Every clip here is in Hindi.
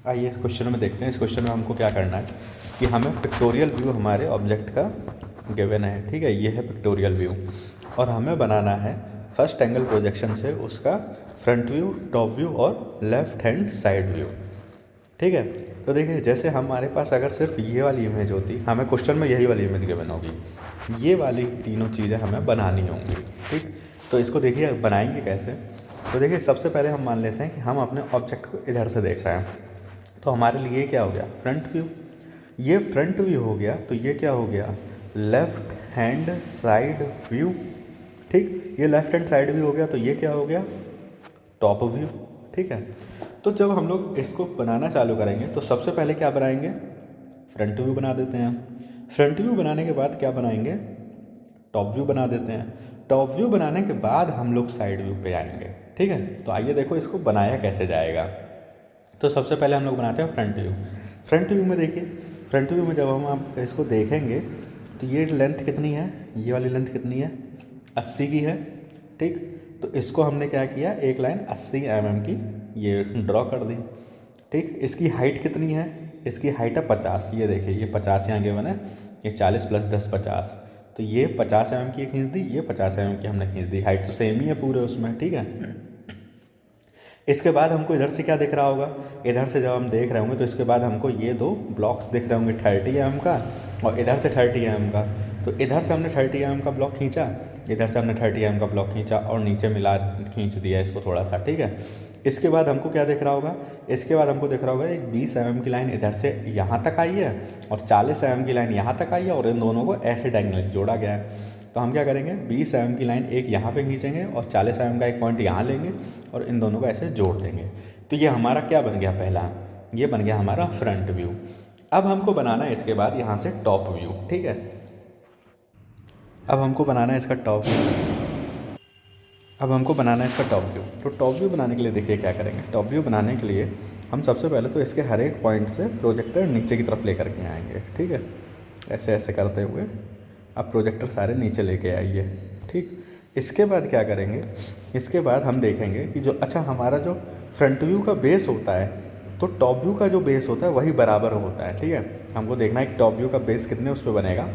आइए इस क्वेश्चन में देखते हैं। इस क्वेश्चन में हमको क्या करना है कि हमें पिक्टोरियल व्यू हमारे ऑब्जेक्ट का गिवन है, ठीक है। ये है पिक्टोरियल व्यू और हमें बनाना है फर्स्ट एंगल प्रोजेक्शन से उसका फ्रंट व्यू, टॉप व्यू और लेफ्ट हैंड साइड व्यू, ठीक है। तो देखिए, जैसे हमारे पास अगर सिर्फ ये वाली इमेज होती, हमें क्वेश्चन में यही वाली इमेज गिवन होगी, ये वाली तीनों चीज़ें हमें बनानी होंगी, ठीक। तो इसको देखिए बनाएंगे कैसे। तो देखिए, सबसे पहले हम मान लेते हैं कि हम अपने ऑब्जेक्ट को इधर से देख रहे हैं। तो हमारे लिए क्या हो गया, फ्रंट व्यू। ये फ्रंट व्यू हो गया, तो ये क्या हो गया, लेफ्ट हैंड साइड व्यू, ठीक। ये लेफ्ट हैंड साइड व्यू हो गया, तो ये क्या हो गया, टॉप व्यू, ठीक है। तो जब हम लोग इसको बनाना चालू करेंगे तो सबसे पहले क्या बनाएंगे, फ्रंट व्यू बना देते हैं। फ्रंट व्यू बनाने के बाद क्या बनाएंगे, टॉप व्यू बना देते हैं। टॉप व्यू बनाने के बाद हम लोग साइड व्यू पे आएंगे, ठीक है। तो आइए देखो इसको बनाया कैसे जाएगा। तो सबसे पहले हम लोग बनाते हैं फ्रंट व्यू। फ्रंट व्यू में देखिए, फ्रंट व्यू में जब हम आप इसको देखेंगे तो ये लेंथ कितनी है, ये वाली लेंथ कितनी है, 80 की है, ठीक। तो इसको हमने क्या किया, एक लाइन 80 mm की ये ड्रॉ कर दी, ठीक। इसकी हाइट कितनी है, इसकी हाइट है 50। ये देखिए, ये 50 यहाँ गिवन है, ये 40 + 10 50। तो ये 50 mm की खींच दी, ये 50 mm की हमने खींच दी। हाइट तो सेम ही है पूरे उसमें, ठीक है। इसके बाद हमको इधर से क्या दिख रहा होगा, इधर से जब हम देख रहे होंगे तो इसके बाद हमको ये दो ब्लॉक्स दिख रहे होंगे, 30 mm का और इधर से 30 mm का। तो इधर से हमने 30 mm का ब्लॉक खींचा, इधर से हमने 30 mm का ब्लॉक खींचा और नीचे मिला खींच दिया इसको थोड़ा सा, ठीक है। इसके बाद हमको क्या दिख रहा होगा, इसके बाद हमको दिख रहा होगा एक 20 mm की लाइन इधर से यहाँ तक आई है और 40 mm की लाइन यहाँ तक आई है और इन दोनों को ऐसे डायगोनल जोड़ा गया है। तो हम क्या करेंगे, 20 mm की लाइन एक यहाँ पे खींचेंगे और 40 mm का एक पॉइंट यहाँ लेंगे और इन दोनों को ऐसे जोड़ देंगे। तो ये हमारा क्या बन गया, पहला ये बन गया हमारा फ्रंट व्यू। अब हमको बनाना है इसके बाद यहाँ से टॉप व्यू, ठीक है। अब हमको बनाना है इसका टॉप व्यू। अब हमको बनाना है इसका टॉप व्यू। तो टॉप व्यू बनाने के लिए देखिए क्या करेंगे, टॉप व्यू बनाने के लिए हम सबसे पहले तो इसके हर एक पॉइंट से प्रोजेक्टर नीचे की तरफ लेकर के आएंगे, ठीक है। ऐसे ऐसे करते हुए अब प्रोजेक्टर सारे नीचे लेके आइए, ठीक। इसके बाद क्या करेंगे, इसके बाद हम देखेंगे कि जो अच्छा हमारा जो फ्रंट व्यू का बेस होता है तो टॉप व्यू का जो बेस होता है वही बराबर होता है, ठीक है। हमको देखना है कि टॉप व्यू का बेस कितने उस पर बनेगा।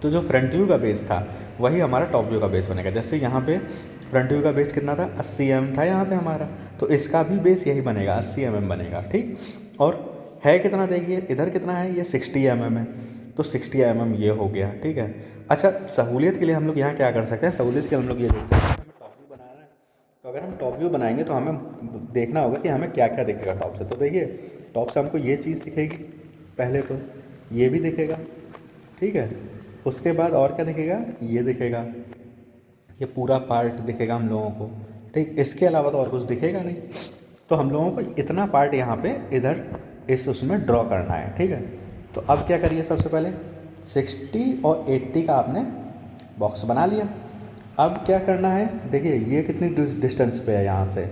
तो जो फ्रंट व्यू का बेस था वही हमारा टॉप व्यू का बेस बनेगा। जैसे यहाँ पे फ्रंट व्यू का बेस कितना था, 80 mm था यहाँ पे हमारा, तो इसका भी बेस यही बनेगा, 80 mm बनेगा, ठीक। और है कितना देखिए, इधर कितना है, ये 60 mm है, तो 60 mm ये हो गया, ठीक है। अच्छा, सहूलियत के लिए हम लोग यहाँ क्या कर सकते हैं, सहूलियत के लिए हम लोग ये देख सकते हैं, हमें टॉप व्यू बनाना है। तो अगर हम टॉप व्यू बनाएंगे तो हमें देखना होगा कि हमें क्या क्या दिखेगा टॉप से। तो देखिए, टॉप से हमको ये चीज़ दिखेगी पहले, तो ये भी दिखेगा, ठीक है। उसके बाद और क्या दिखेगा, ये दिखेगा, ये पूरा पार्ट दिखेगा हम लोगों को, ठीक। इसके अलावा तो और कुछ दिखेगा नहीं। तो हम लोगों को इतना पार्ट यहाँ पे इधर इस उसमें ड्रॉ करना है, ठीक है। तो अब क्या करिए, सबसे पहले 60 और 80 का आपने बॉक्स बना लिया। अब क्या करना है, देखिए ये कितनी डिस्टेंस पे है यहाँ से,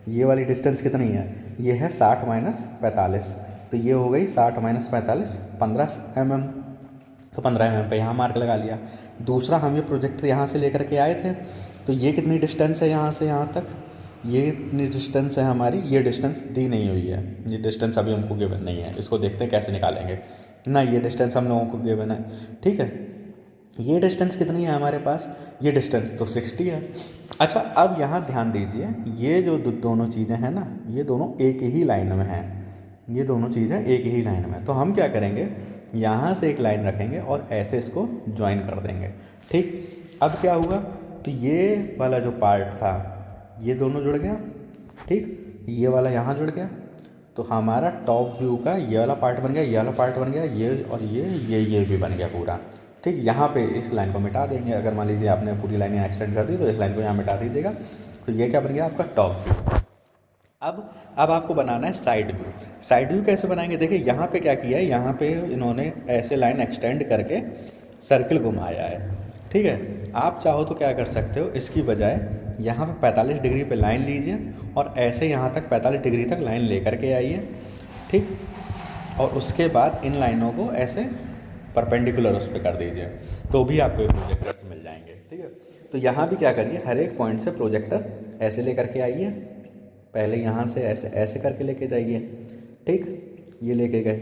ये वाली डिस्टेंस कितनी है, ये है 60 - 45। तो ये हो गई 60 - 45, 15 mm। तो 15 mm पे यहाँ मार्क लगा लिया। दूसरा, हम ये प्रोजेक्टर यहाँ से लेकर के आए थे, तो ये कितनी डिस्टेंस है यहाँ से यहाँ तक, ये इतनी डिस्टेंस है हमारी, ये डिस्टेंस दी नहीं हुई है, ये डिस्टेंस अभी हमको गिवन नहीं है। इसको देखते हैं कैसे निकालेंगे ना, ये डिस्टेंस हम लोगों को गिवन है, ठीक है। ये डिस्टेंस कितनी है हमारे पास, ये डिस्टेंस तो 60 है। अच्छा, अब यहाँ ध्यान दीजिए, ये जो दोनों चीज़ें हैं ना, ये दोनों एक ही लाइन में हैं, ये दोनों चीज़ें एक ही लाइन में। तो हम क्या करेंगे, यहाँ से एक लाइन रखेंगे और ऐसे इसको ज्वाइन कर देंगे, ठीक। अब क्या हुआ, तो ये वाला जो पार्ट था ये दोनों जुड़ गया, ठीक। ये वाला यहाँ जुड़ गया, तो हमारा टॉप व्यू का ये वाला पार्ट बन गया, ये वाला पार्ट बन गया, ये और ये भी बन गया पूरा, ठीक। यहाँ पे इस लाइन को मिटा देंगे। अगर मान लीजिए आपने पूरी लाइन यहाँ एक्सटेंड कर दी तो इस लाइन को यहाँ मिटा दीजिएगा। तो ये क्या बन गया आपका टॉप व्यू। अब आपको बनाना है साइड व्यू। साइड व्यू कैसे बनाएंगे, देखिए यहाँ पे क्या किया है, यहाँ पे इन्होंने ऐसे लाइन एक्सटेंड करके सर्किल घुमाया है, ठीक है। आप चाहो तो क्या कर सकते हो, इसकी बजाय यहाँ पे 45 डिग्री पे लाइन लीजिए और ऐसे यहाँ तक 45 डिग्री तक लाइन लेकर के आइए, ठीक। और उसके बाद इन लाइनों को ऐसे परपेंडिकुलर उस पर कर दीजिए, तो भी आपको प्रोजेक्टर्स मिल जाएंगे, ठीक है। तो यहाँ भी क्या करिए, हर एक पॉइंट से प्रोजेक्टर ऐसे लेकर के आइए, पहले यहाँ से ऐसे ऐसे करके लेके जाइए, ठीक, ये लेके गए।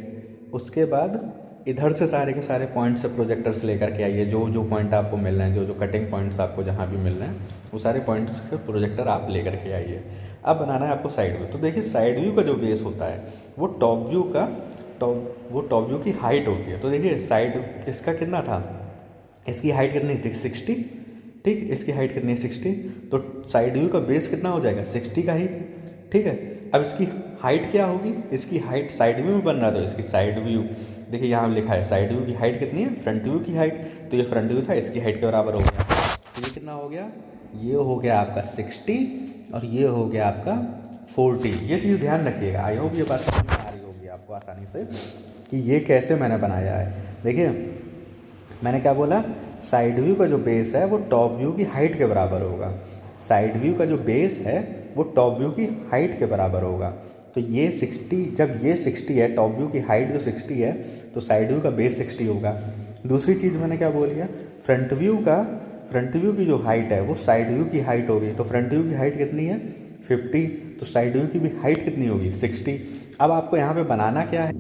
उसके बाद इधर से सारे के सारे पॉइंट से प्रोजेक्टर से लेकर के आइए, जो जो पॉइंट आपको मिल रहे हैं, जो जो कटिंग पॉइंट्स आपको जहाँ भी मिल रहे हैं, वो सारे पॉइंट्स के प्रोजेक्टर आप लेकर के आइए। अब बनाना है आपको साइड व्यू। तो देखिए साइड व्यू का जो बेस होता है वो टॉप व्यू की हाइट होती है। तो देखिए साइड इसका कितना था, इसकी हाइट कितनी थी 60, ठीक, इसकी हाइट कितनी है 60, तो साइड व्यू का बेस कितना हो जाएगा 60 का ही, ठीक है। अब इसकी हाइट क्या होगी, इसकी हाइट साइड व्यू में बन रहा था, तो इसकी साइड व्यू देखिए यहाँ लिखा है साइड व्यू की हाइट कितनी है, फ्रंट व्यू की हाइट, तो ये फ्रंट व्यू था, इसकी हाइट के बराबर हो गया। तो ये कितना हो गया, ये हो गया आपका 60 और ये हो गया आपका 40। ये चीज़ ध्यान रखिएगा। आई होप ये बात समझ में आ रही होगी आपको आसानी से कि ये कैसे मैंने बनाया है। देखिए मैंने क्या बोला, साइड व्यू का जो बेस है वो टॉप व्यू की हाइट के बराबर होगा। साइड व्यू का जो बेस है वो टॉप व्यू की हाइट के बराबर होगा। तो ये 60, जब ये 60 है, टॉप व्यू की हाइट जो 60 है, तो साइड व्यू का बेस 60 होगा। दूसरी चीज़ मैंने क्या बोली है, फ्रंट व्यू की जो हाइट है वो साइड व्यू की हाइट होगी। तो फ्रंट व्यू की हाइट कितनी है 50, तो साइड व्यू की भी हाइट कितनी होगी 60। अब आपको यहाँ पे बनाना क्या है,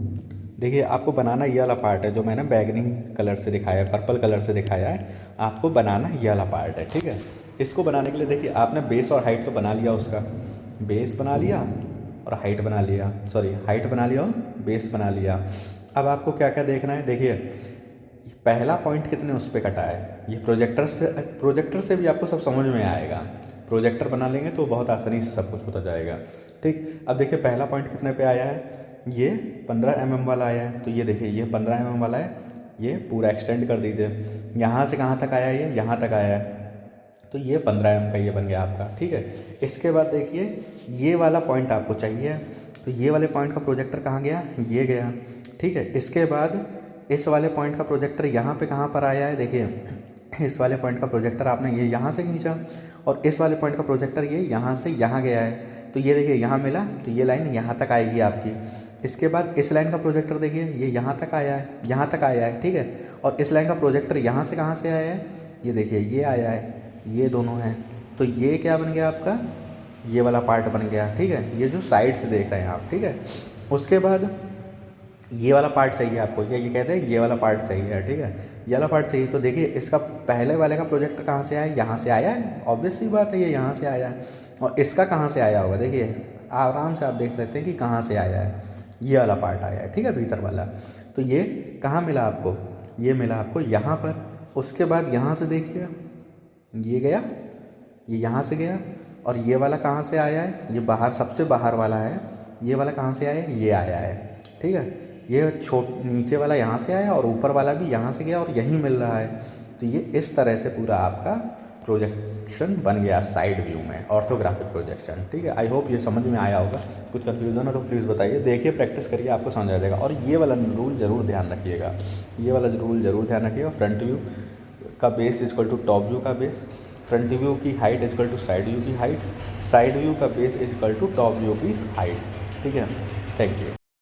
देखिए आपको बनाना ये वाला पार्ट है जो मैंने बैगनी कलर से दिखाया है, पर्पल कलर से दिखाया है, आपको बनाना ये वाला पार्ट है, ठीक है। इसको बनाने के लिए देखिए आपने बेस और हाइट तो बना लिया, उसका बेस बना लिया और हाइट बना लिया, सॉरी हाइट बना लिया और बेस बना लिया। अब आपको क्या क्या देखना है, देखिए पहला पॉइंट कितने उस पर कटा है, ये प्रोजेक्टर से भी आपको सब समझ में आएगा। प्रोजेक्टर बना लेंगे तो बहुत आसानी से सब कुछ होता जाएगा, ठीक। अब देखिए पहला पॉइंट कितने पे आया है, ये 15 mm वाला आया है। तो ये देखिए ये 15 mm वाला है, ये पूरा एक्सटेंड कर दीजिए। यहाँ से कहाँ तक आया है, ये यहाँ तक आया है, तो ये 15 mm का ये बन गया आपका, ठीक है। इसके बाद देखिए ये वाला पॉइंट आपको चाहिए, तो ये वाले पॉइंट का प्रोजेक्टर कहाँ गया, ये गया, ठीक है। इसके बाद इस वाले पॉइंट का प्रोजेक्टर यहाँ पे कहाँ पर आया है, देखिए इस वाले पॉइंट का प्रोजेक्टर आपने ये यहाँ से खींचा और इस वाले पॉइंट का प्रोजेक्टर ये यहाँ से यहाँ गया है, तो ये देखिए यहाँ मिला, तो ये लाइन यहाँ तक आएगी आपकी। इसके बाद इस लाइन का प्रोजेक्टर देखिए ये यहाँ तक आया है, यहाँ तक आया है, ठीक है। और इस लाइन का प्रोजेक्टर यहाँ से कहाँ से आया है, ये देखिए ये आया है, ये दोनों हैं, तो ये क्या बन गया आपका, ये वाला पार्ट बन गया, ठीक है। ये जो साइड से देख रहे हैं आप, ठीक है। उसके बाद ये वाला पार्ट चाहिए आपको, ये कहते हैं ये वाला पार्ट चाहिए, ठीक है, ये वाला पार्ट चाहिए। तो देखिए इसका पहले वाले का प्रोजेक्टर कहाँ से आया है, यहाँ से आया है, ऑब्वियस सी बात है, ये यहाँ से आया है। और इसका कहाँ से आया होगा, देखिए आराम से आप देख सकते हैं कि कहाँ से आया है, ये वाला पार्ट आया है, ठीक है, भीतर वाला। तो ये कहाँ मिला आपको, ये मिला आपको यहाँ पर। उसके बाद यहाँ से देखिए ये गया, ये यहाँ से गया, और ये वाला कहाँ से आया है, ये बाहर सबसे बाहर वाला है, ये वाला कहाँ से आया है, ये आया है, ठीक है। ये नीचे वाला यहाँ से आया और ऊपर वाला भी यहाँ से गया और यहीं मिल रहा है। तो ये इस तरह से पूरा आपका प्रोजेक्शन बन गया साइड व्यू में, ऑर्थोग्राफिक प्रोजेक्शन, ठीक है। आई होप ये समझ में आया होगा। कुछ कन्फ्यूज़न हो तो प्लीज़ बताइए, देखिए प्रैक्टिस करिए, आपको समझ आ जाएगा। और ये वाला रूल ज़रूर ध्यान रखिएगा, ये वाला रूल ज़रूर ध्यान रखिएगा। फ्रंट व्यू का base is equal to top view का बेस, फ्रंट व्यू की height is equal to side view की हाइट, साइड व्यू का base is equal to top view की हाइट, ठीक है। Thank you.